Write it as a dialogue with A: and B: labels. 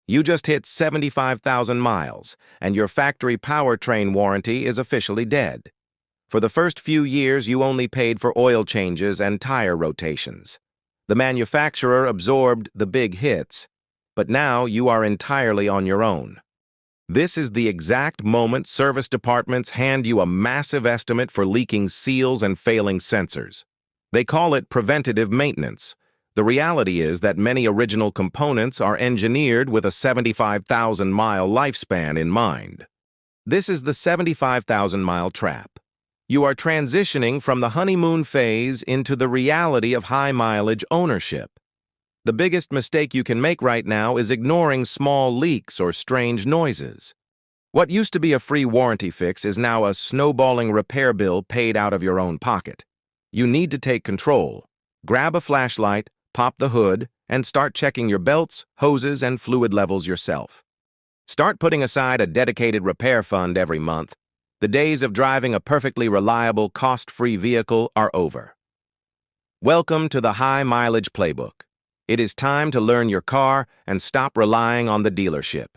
A: You just hit 75,000 miles, and your factory powertrain warranty is officially dead. For the first few years, you only paid for oil changes and tire rotations. The manufacturer absorbed the big hits, but now you are entirely on your own. This is the exact moment service departments hand you a massive estimate for leaking seals and failing sensors. They call it preventative maintenance. The reality is that many original components are engineered with a 75,000-mile lifespan in mind. This is the 75,000-mile trap. You are transitioning from the honeymoon phase into the reality of high-mileage ownership. The biggest mistake you can make right now is ignoring small leaks or strange noises. What used to be a free warranty fix is now a snowballing repair bill paid out of your own pocket. You need to take control. Grab a flashlight, pop the hood, and start checking your belts, hoses, and fluid levels yourself. Start putting aside a dedicated repair fund every month. The days of driving a perfectly reliable, cost-free vehicle are over. Welcome to the High Mileage Playbook. It is time to learn your car and stop relying on the dealership.